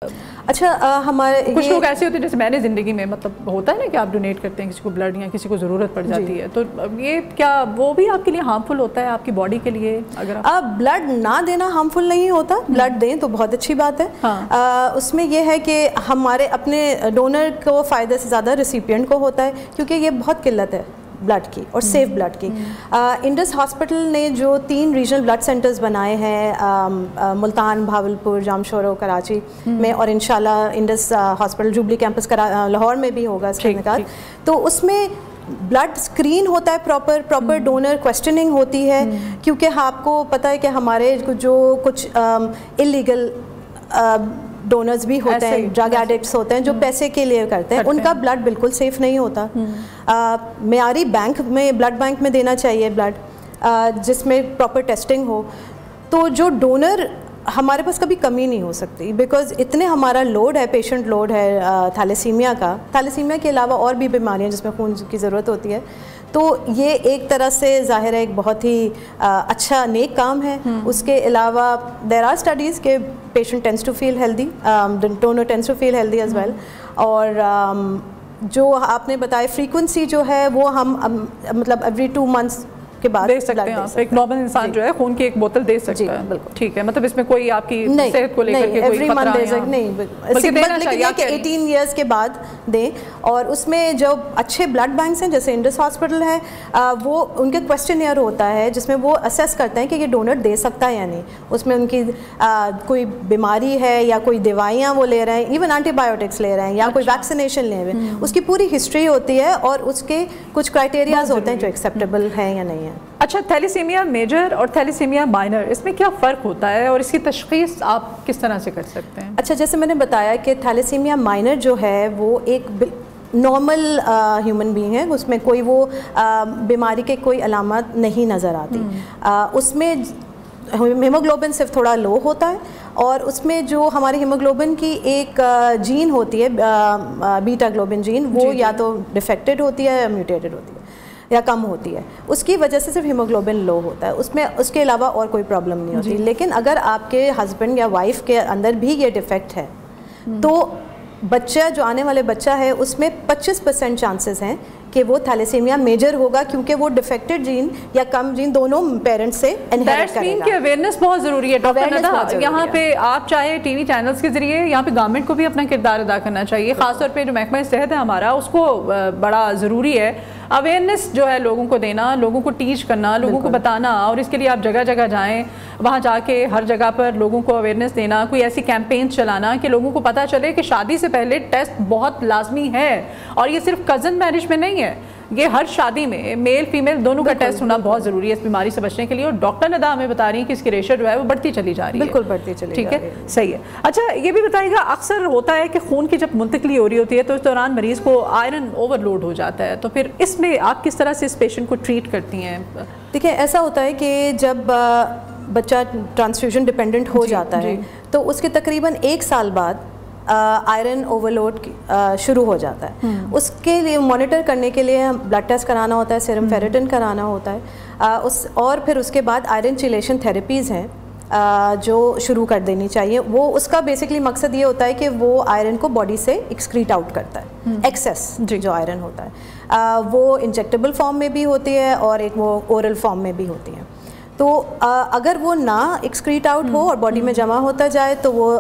اچھا ہمارے کچھ لوگ ایسے ہوتے ہیں جیسے میں نے زندگی میں مطلب ہوتا ہے نا کہ آپ ڈونیٹ کرتے ہیں کسی کو بلڈ یا کسی کو ضرورت پڑ جاتی ہے، تو یہ کیا وہ بھی آپ کے لیے ہارمفل ہوتا ہے آپ کی باڈی کے لیے؟ اگر آپ بلڈ نہ دینا ہارمفل نہیں ہوتا، بلڈ دیں تو بہت اچھی بات ہے۔ اس میں یہ ہے کہ ہمارے اپنے ڈونر کو فائدے سے زیادہ ریسیپینٹ کو ہوتا ہے، کیونکہ یہ بہت قلت ہے بلڈ کی اور سیف بلڈ کی۔ انڈس ہاسپٹل نے جو 3 ریجنل بلڈ سینٹرز بنائے ہیں ملتان، بھاولپور، جامشورو، کراچی میں، اور انشاءاللہ Indus hospital jubilee campus Lahore میں بھی ہوگا اس کا انعقاد، تو اس میں بلڈ اسکرین ہوتا ہے، پراپر ڈونر کویسچننگ ہوتی ہے، کیونکہ آپ کو پتہ ہے کہ ہمارے جو کچھ اللیگل ڈونرز بھی ہوتے ہیں، ڈرگ ایڈکٹس ہوتے ہیں جو پیسے کے لیے کرتے ہیں، ان کا بلڈ بالکل سیف نہیں ہوتا۔ معیاری بینک میں، بلڈ بینک میں دینا چاہیے بلڈ، جس میں پراپر ٹیسٹنگ ہو، تو جو ڈونر ہمارے پاس کبھی کمی نہیں ہو سکتی، بیکاز اتنے ہمارا لوڈ ہے، پیشنٹ لوڈ ہے تھیلیسیمیا کا، تھیلیسیمیا کے علاوہ اور بھی بیماریاں جس میں خون کی ضرورت ہوتی ہے، تو یہ ایک طرح سے ظاہر ہے ایک بہت ہی اچھا نیک کام ہے۔ اس کے علاوہ دیر آر اسٹڈیز کہ patient tends to feel healthy, donor tends to feel healthy as well, اور جو آپ نے بتایا فریکوینسی جو ہے وہ ہم مطلب ایوری 2 months کے بعد دے سکتے ہیں۔ ایک نارمل انسان جو ہے خون کی ایک بوتل دے سکتا ہے، بالکل ٹھیک ہے، مطلب اس میں کوئی آپ کی صحت کو لے کر کے کوئی خطرہ نہیں، لیکن یہ 18 ایئرس کے بعد دیں۔ اور اس میں جو اچھے بلڈ بینکس ہیں جیسے انڈس ہاسپٹل ہے، وہ ان کے کویسچنیئر ہوتا ہے جس میں وہ اسیس کرتے ہیں کہ یہ ڈونر دے سکتا ہے یا نہیں، اس میں ان کی کوئی بیماری ہے یا کوئی دوائیاں وہ لے رہے ہیں، ایون اینٹی بایوٹکس لے رہے ہیں یا کوئی ویکسینیشن لے رہے ہیں، اس کی پوری ہسٹری ہوتی ہے اور اس کے کچھ کرائٹیریاز ہوتے ہیں جو ایکسیپٹیبل ہیں یا نہیں ہیں۔ اچھا، تھیلیسیمیا میجر اور تھیلیسیمیا مائنر، اس میں کیا فرق ہوتا ہے اور اس کی تشخیص آپ کس طرح سے کر سکتے ہیں؟ اچھا، جیسے میں نے بتایا کہ تھیلیسیمیا مائنر جو ہے وہ ایک نارمل ہیومن بینگ ہے، اس میں کوئی وہ بیماری کے کوئی علامات نہیں نظر آتی، اس میں ہیموگلوبن صرف تھوڑا لو ہوتا ہے، اور اس میں جو ہماری ہیموگلوبن کی ایک جین ہوتی ہے بیٹا گلوبن جین، وہ یا تو ڈیفیکٹڈ ہوتی ہے یا میوٹیٹڈ ہوتی ہے یا کم ہوتی ہے، اس کی وجہ سے صرف ہیموگلوبن لو ہوتا ہے، اس میں اس کے علاوہ اور کوئی پرابلم نہیں ہوتی۔ لیکن اگر آپ کے ہسبینڈ یا وائف کے اندر بھی یہ ڈیفیکٹ ہے تو بچہ جو آنے والے بچہ ہے اس میں 25% چانسز ہیں کہ وہ تھیلیسیمیا میجر ہوگا، کیونکہ وہ ڈیفیکٹڈ جین یا کم جین دونوں پیرنٹس سے انہیرٹ کرے گا۔ کہ اویئرنیس بہت ضروری ہے ڈاکٹر ندا، یہاں پہ آپ چاہے ٹی وی چینلز کے ذریعے، یہاں پہ گورنمنٹ کو بھی اپنا کردار ادا کرنا چاہیے، خاص طور پہ جو محکمہ صحت ہے ہمارا، اس کو بڑا ضروری ہے اویئرنیس جو ہے لوگوں کو دینا، لوگوں کو ٹیچ کرنا، لوگوں کو بتانا، اور اس کے لیے آپ جگہ جگہ جائیں، وہاں جا کے ہر جگہ پر لوگوں کو اویئرنیس دینا، کوئی ایسی کیمپین چلانا کہ لوگوں کو پتہ چلے کہ شادی سے پہلے ٹیسٹ بہت لازمی ہے، اور یہ صرف کزن میرج میں نہیں ہے، یہ ہر شادی میں میل فیمیل دونوں کا ٹیسٹ ہونا بہت ضروری ہے اس بیماری سے بچنے کے لیے، اور ڈاکٹر ندا ہمیں بتا رہی ہیں کہ اس کی ریشو جو ہے وہ بڑھتی چلی جا رہی ہے، بالکل بڑھتی چلی جا رہی ہے، ٹھیک ہے، صحیح ہے۔ اچھا، یہ بھی بتائیے گا، اکثر ہوتا ہے کہ خون کی جب منتقلی ہو رہی ہوتی ہے تو اس دوران مریض کو آئرن اوور لوڈ ہو جاتا ہے، تو پھر اس میں آپ کس طرح سے اس پیشنٹ کو ٹریٹ کرتی ہیں؟ دیکھیں، ایسا ہوتا ہے کہ جب بچہ ٹرانسفیوژن ڈپینڈنٹ ہو جاتا ہے تو اس کے تقریباً 1 سال بعد آئرن اوور لوڈ شروع ہو جاتا ہے، اس کے لیے مانیٹر کرنے کے لیے بلڈ ٹیسٹ کرانا ہوتا ہے، سیرم فیریٹن کرانا ہوتا ہے، اور پھر اس کے بعد آئرن چیلیشن تھیراپیز ہیں جو شروع کر دینی چاہیے۔ وہ اس کا بیسکلی مقصد یہ ہوتا ہے کہ وہ آئرن کو باڈی سے ایکسکریٹ آؤٹ کرتا ہے، ایکسیس جو آئرن ہوتا ہے وہ انجیکٹیبل فارم میں بھی ہوتی ہے اور ایک وہ اورل فارم میں بھی ہوتی ہے، تو اگر وہ نہ ایکسکریٹ آؤٹ ہو اور باڈی میں جمع ہوتا جائے تو وہ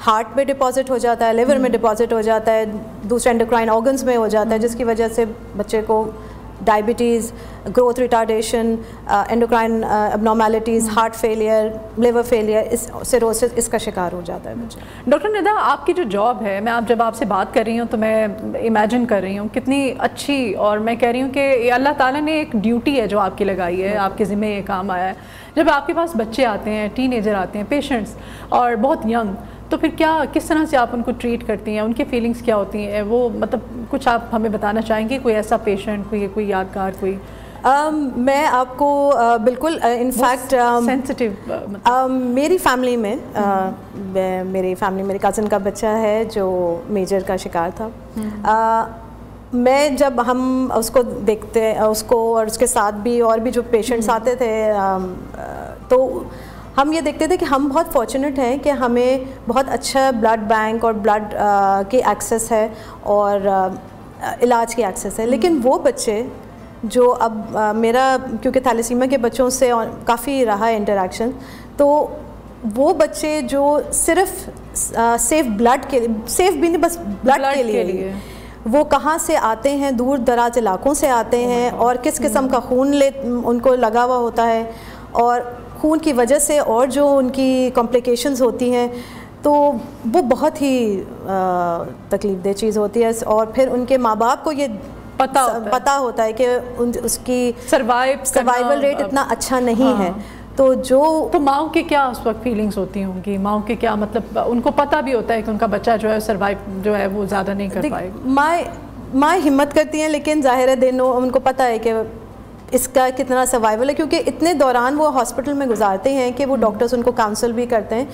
ہارٹ میں ڈپازٹ ہو جاتا ہے، لیور میں ڈپازٹ ہو جاتا ہے، دوسرے انڈوکرائن آرگنز میں ہو جاتا ہے، جس کی وجہ سے بچے کو diabetes, growth retardation, endocrine abnormalities, heart failure, liver failure, cirrhosis, اس کا شکار ہو جاتا ہے بچہ۔ ڈاکٹر ندا، آپ کی جو جاب ہے، میں جب آپ سے بات کر رہی ہوں تو میں امیجن کر رہی ہوں کتنی اچھی، اور میں کہہ رہی ہوں کہ یہ اللہ تعالیٰ نے ایک ڈیوٹی ہے جو آپ کی لگائی ہے، آپ کے ذمہ یہ کام آیا ہے۔ جب آپ کے پاس بچے آتے ہیں، ٹین ایجر آتے ہیں، پیشنٹس، اور بہت ینگ، تو پھر کس طرح سے آپ ان کو ٹریٹ کرتی ہیں، ان کی فیلنگس کیا ہوتی ہیں؟ وہ مطلب کچھ آپ ہمیں بتانا چاہیں گے، کوئی ایسا پیشنٹ، کوئی یادگار، کوئی؟ میں آپ کو بالکل انفیکٹ میری فیملی میں میری کزن کا بچہ ہے جو میجر کا شکار تھا۔ میں جب ہم اس کو دیکھتے، اس کو اور اس کے ساتھ بھی اور بھی جو پیشنٹس آتے تھے، تو ہم یہ دیکھتے تھے کہ ہم بہت فارچونیٹ ہیں کہ ہمیں بہت اچھا بلڈ بینک اور بلڈ کی ایکسیس ہے اور علاج کی ایکسیس ہے، لیکن وہ بچے جو اب میرا کیونکہ تھیلیسیمیا کے بچوں سے کافی رہا ہے انٹریکشن، تو وہ بچے جو صرف سیف بلڈ کے سیف بھی نہیں، بس بلڈ کے لیے وہ کہاں سے آتے ہیں، دور دراز علاقوں سے آتے ہیں، اور کس قسم کا خون ان کو لگا ہوا ہوتا ہے، اور خون کی وجہ سے اور جو ان کی کمپلیکیشنز ہوتی ہیں، تو وہ بہت ہی تکلیف دہ چیز ہوتی ہے. اور پھر ان کے ماں باپ کو یہ پتہ ہوتا ہے کہ اس کی سروائیول ریٹ اتنا اچھا نہیں ہے. تو ماؤں کی کیا اس وقت فیلنگز ہوتی ہوں گی؟ ماؤں کے کیا مطلب ان کو پتہ بھی ہوتا ہے کہ ان کا بچہ جو ہے سروائیو جو ہے وہ زیادہ نہیں کر پائے گا. ماں ہمت کرتی ہیں، لیکن ظاہر ہے ان کو پتہ ہے کہ اس کا کتنا سروائیول ہے، کیونکہ اتنے دوران وہ ہاسپٹل میں گزارتے ہیں کہ وہ ڈاکٹرز ان کو کاؤنسل بھی کرتے ہیں.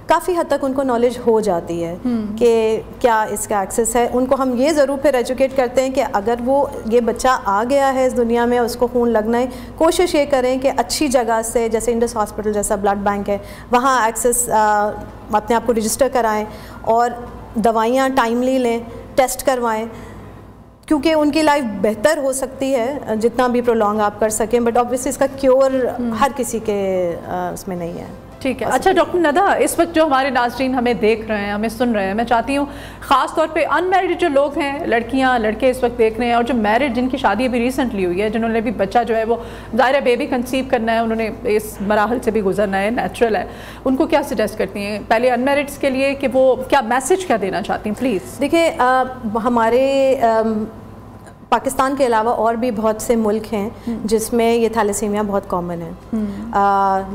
کافی حد تک ان کو نالج ہو جاتی ہے کہ کیا اس کا ایکسیس ہے. ان کو ہم یہ ضرور پھر ایجوکیٹ کرتے ہیں کہ اگر وہ یہ بچہ آ گیا ہے اس دنیا میں، اس کو خون لگنا ہے، کوشش یہ کریں کہ اچھی جگہ سے، جیسے انڈس ہاسپٹل جیسا بلڈ بینک ہے، وہاں ایکسیس اپنے آپ کو رجسٹر کرائیں اور دوائیاں ٹائملی لیں، ٹیسٹ کروائیں، کیونکہ ان کی لائف بہتر ہو سکتی ہے جتنا بھی پرولونگ آپ کر سکیں. بٹ آبویسلی اس کا کیور ہر کسی کے اس میں نہیں ہے. ٹھیک ہے. اچھا ڈاکٹر ندیٰ، اس وقت جو ہمارے ناظرین ہمیں دیکھ رہے ہیں، ہمیں سن رہے ہیں، میں چاہتی ہوں خاص طور پہ ان میرڈ جو لوگ ہیں، لڑکیاں لڑکے اس وقت دیکھ رہے ہیں، اور جو میرڈ جن کی شادی ابھی ریسنٹلی ہوئی ہے، جنہوں نے بھی بچہ جو ہے وہ ظاہر ہے بیبی کنسیو کرنا ہے، انہوں نے اس مراحل سے بھی گزرنا ہے، نیچرل ہے، ان کو کیا سجیسٹ کرتی ہیں پہلے ان میرڈس کے لیے کہ وہ کیا میسج کیا دینا چاہتی ہیں پلیز؟ دیکھیں، ہمارے پاکستان کے علاوہ اور بھی بہت سے ملک ہیں جس میں یہ تھیلیسیمیا بہت کامن ہے.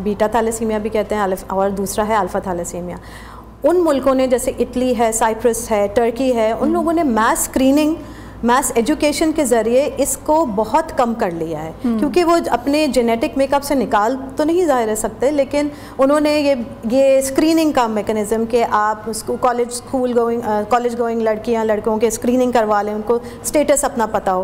بیٹا تھیلیسیمیا بھی کہتے ہیں، اور دوسرا ہے الفا تھیلیسیمیا. ان ملکوں نے جیسے اٹلی ہے، سائپرس ہے، ٹرکی ہے، ان لوگوں نے میس اسکریننگ، میس ایجوکیشن کے ذریعے اس کو بہت کم کر لیا ہے. کیونکہ وہ اپنے جینیٹک میک اپ سے نکال تو نہیں ظاہر رہ سکتے، لیکن انہوں نے یہ اسکریننگ کا میکنزم کہ آپ اس کو کالج گوئنگ لڑکیاں لڑکوں کے اسکریننگ کروا لیں، ان کو اسٹیٹس اپنا پتہ ہو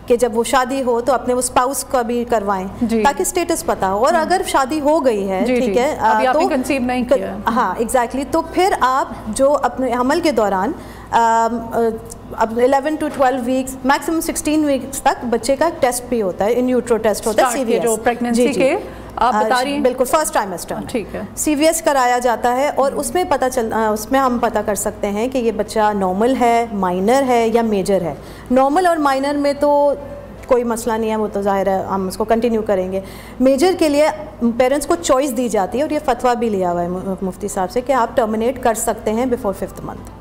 کہ جب وہ شادی ہو تو اپنے وہ اسپاؤس کا بھی کروائیں تاکہ اسٹیٹس پتہ ہو. اور اگر شادی ہو گئی ہے، ٹھیک ہے، تو کنسیو نہیں کیا، ہاں ایگزیکٹلی، تو پھر آپ جو اپنے حمل کے دوران اب 11 to 12 ویکس، میکسیمم 16 ویکس تک بچے کا ٹیسٹ بھی ہوتا ہے، ان یوٹرو ٹیسٹ ہوتا ہے، جو پریگننسی کے آپ بتا رہی ہیں، بالکل فرسٹ ٹرائمسٹر، ٹھیک ہے، سی وی ایس کرایا جاتا ہے. اور اس میں ہم پتہ کر سکتے ہیں کہ یہ بچہ نارمل ہے، مائنر ہے یا میجر ہے. نارمل اور مائنر میں تو کوئی مسئلہ نہیں ہے، وہ تو ظاہر ہے ہم اس کو کنٹینیو کریں گے. میجر کے لیے پیرنٹس کو چوائس دی جاتی ہے، اور یہ فتویٰ بھی لیا ہوا ہے مفتی صاحب سے کہ آپ ٹرمینیٹ کر سکتے ہیں بیفور 5th منتھ.